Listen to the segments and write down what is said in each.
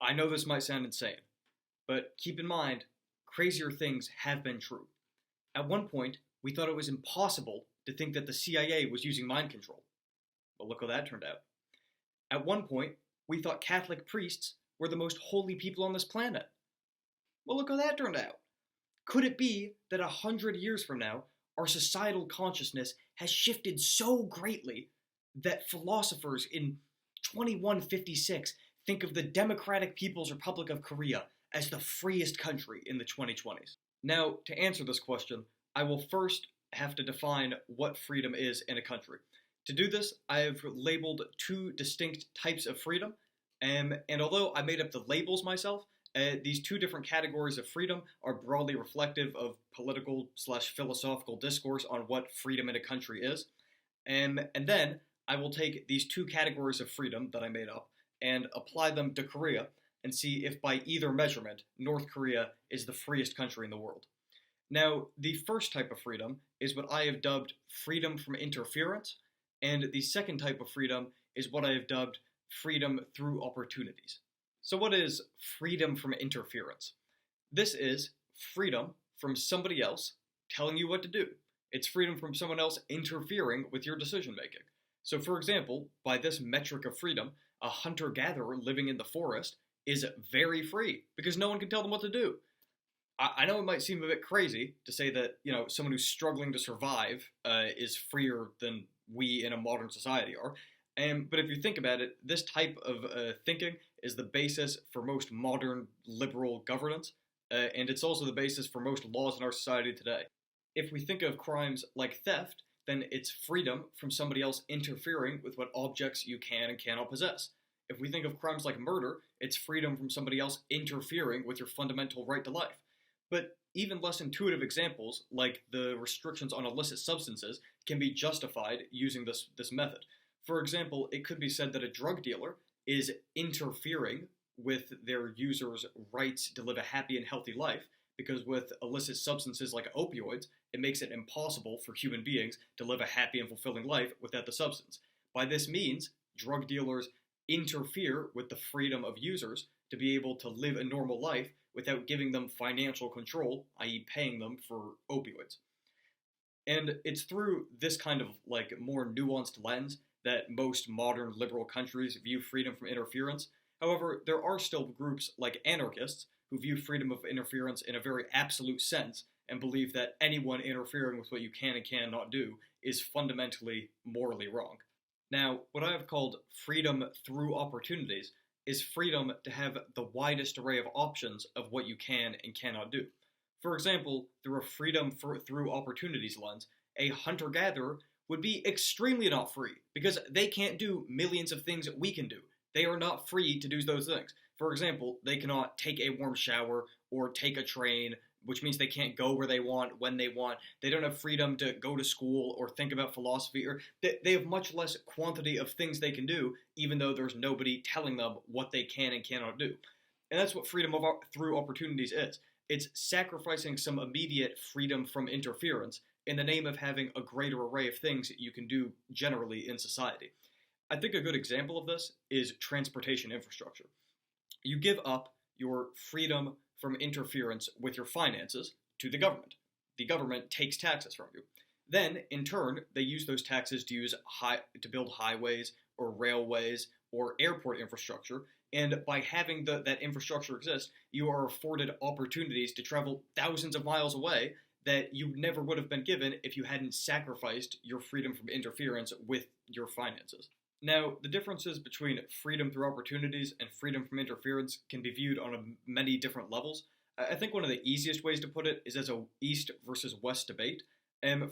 I know this might sound insane, but keep in mind, crazier things have been true. At one point, we thought it was impossible to think that the CIA was using mind control. But look how that turned out. At one point, we thought Catholic priests were the most holy people on this planet. Well, look how that turned out. Could it be that 100 years from now, our societal consciousness has shifted so greatly that philosophers in 2156 think of the Democratic People's Republic of Korea as the freest country in the 2020s? Now, to answer this question, I will first have to define what freedom is in a country. To do this, I have labeled two distinct types of freedom, and although I made up the labels myself, these two different categories of freedom are broadly reflective of political/philosophical discourse on what freedom in a country is. And then I will take these two categories of freedom that I made up and apply them to Korea and see if by either measurement, North Korea is the freest country in the world. Now, the first type of freedom is what I have dubbed freedom from interference, and the second type of freedom is what I have dubbed freedom through opportunities. So what is freedom from interference? This is freedom from somebody else telling you what to do. It's freedom from someone else interfering with your decision making. So for example, by this metric of freedom, a hunter-gatherer living in the forest is very free because no one can tell them what to do. I know it might seem a bit crazy to say that, someone who's struggling to survive is freer than we in a modern society are. But if you think about it, this type of thinking is the basis for most modern liberal governance, and it's also the basis for most laws in our society today. If we think of crimes like theft, then it's freedom from somebody else interfering with what objects you can and cannot possess. If we think of crimes like murder, it's freedom from somebody else interfering with your fundamental right to life. But even less intuitive examples, like the restrictions on illicit substances, can be justified using this method. For example, it could be said that a drug dealer is interfering with their users' rights to live a happy and healthy life, because with illicit substances like opioids, it makes it impossible for human beings to live a happy and fulfilling life without the substance. By this means, drug dealers interfere with the freedom of users to be able to live a normal life without giving them financial control, i.e. paying them for opioids. And it's through this kind of more nuanced lens that most modern liberal countries view freedom from interference. However, there are still groups like anarchists who view freedom of interference in a very absolute sense and believe that anyone interfering with what you can and cannot do is fundamentally morally wrong. Now, what I have called freedom through opportunities is freedom to have the widest array of options of what you can and cannot do. For example, through a freedom through opportunities lens, a hunter-gatherer would be extremely not free because they can't do millions of things that we can do. They are not free to do those things. For example, they cannot take a warm shower or take a train, which means they can't go where they want, when they want. They don't have freedom to go to school or think about philosophy, or they have much less quantity of things they can do, even though there's nobody telling them what they can and cannot do. And that's what freedom through opportunities is. It's sacrificing some immediate freedom from interference in the name of having a greater array of things that you can do generally in society. I think a good example of this is transportation infrastructure. You give up your freedom from interference with your finances to the government. The government takes taxes from you. Then, in turn, they use those taxes to build highways or railways or airport infrastructure. And by having that infrastructure exist, you are afforded opportunities to travel thousands of miles away that you never would have been given if you hadn't sacrificed your freedom from interference with your finances. Now, the differences between freedom through opportunities and freedom from interference can be viewed on many different levels. I think one of the easiest ways to put it is as a East versus West debate.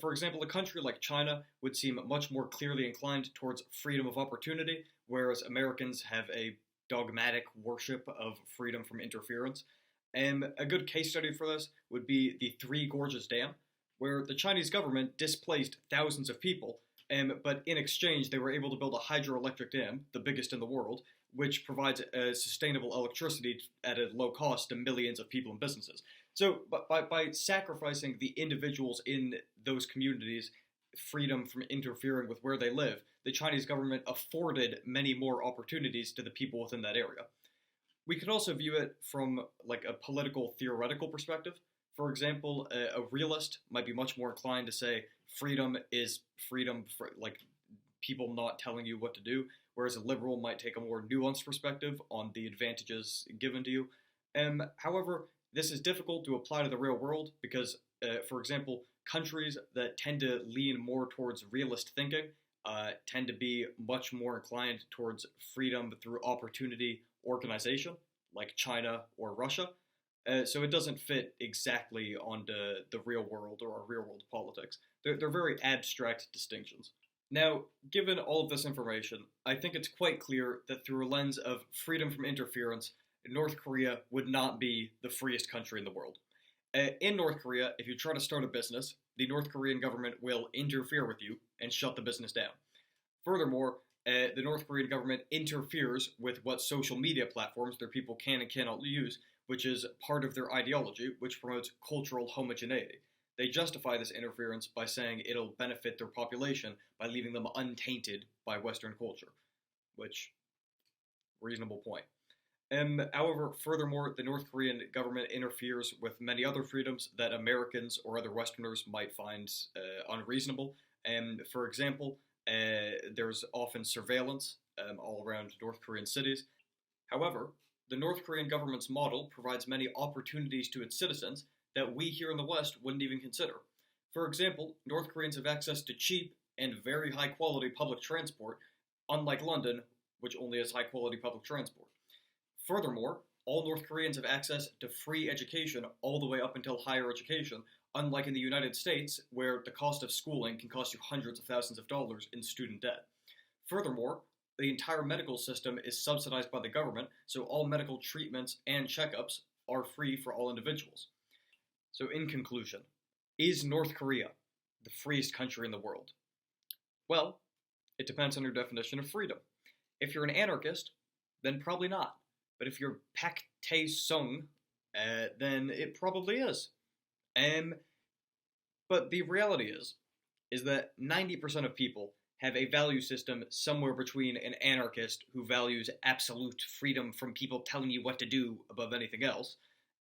For example, a country like China would seem much more clearly inclined towards freedom of opportunity, whereas Americans have a dogmatic worship of freedom from interference. A good case study for this would be the Three Gorges Dam, where the Chinese government displaced thousands of people, but in exchange they were able to build a hydroelectric dam, the biggest in the world, which provides sustainable electricity at a low cost to millions of people and businesses. So by sacrificing the individuals in those communities freedom from interfering with where they live, the Chinese government afforded many more opportunities to the people within that area. We could also view it from like a political theoretical perspective. For example, a realist might be much more inclined to say freedom is freedom for like people not telling you what to do, whereas a liberal might take a more nuanced perspective on the advantages given to you. However, this is difficult to apply to the real world because, for example, countries that tend to lean more towards realist thinking tend to be much more inclined towards freedom through opportunity organization, like China or Russia. So it doesn't fit exactly onto the real world or our real world politics. They're very abstract distinctions. Now, given all of this information, I think it's quite clear that through a lens of freedom from interference, North Korea would not be the freest country in the world. In North Korea, if you try to start a business, the North Korean government will interfere with you and shut the business down. Furthermore, the North Korean government interferes with what social media platforms their people can and cannot use, which is part of their ideology, which promotes cultural homogeneity. They justify this interference by saying it'll benefit their population by leaving them untainted by Western culture, which, reasonable point. However, furthermore, the North Korean government interferes with many other freedoms that Americans or other Westerners might find unreasonable. For example, there's often surveillance all around North Korean cities. However, the North Korean government's model provides many opportunities to its citizens that we here in the West wouldn't even consider. For example, North Koreans have access to cheap and very high quality public transport, unlike London, which only has high quality public transport. Furthermore, all North Koreans have access to free education all the way up until higher education, unlike in the United States, where the cost of schooling can cost you hundreds of thousands of dollars in student debt. Furthermore, the entire medical system is subsidized by the government, so all medical treatments and checkups are free for all individuals. So, in conclusion, is North Korea the freest country in the world? Well, it depends on your definition of freedom. If you're an anarchist, then probably not. But if you're Pak Tae-sung, then it probably is. But the reality is that 90% of people have a value system somewhere between an anarchist who values absolute freedom from people telling you what to do above anything else,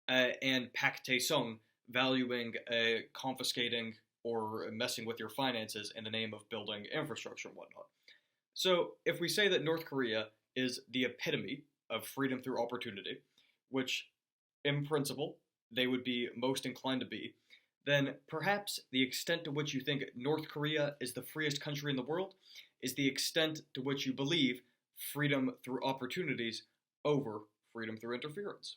and Pak Tae-sung valuing confiscating or messing with your finances in the name of building infrastructure and whatnot. So if we say that North Korea is the epitome of freedom through opportunity, which in principle they would be most inclined to be, then perhaps the extent to which you think North Korea is the freest country in the world is the extent to which you believe freedom through opportunities over freedom through interference.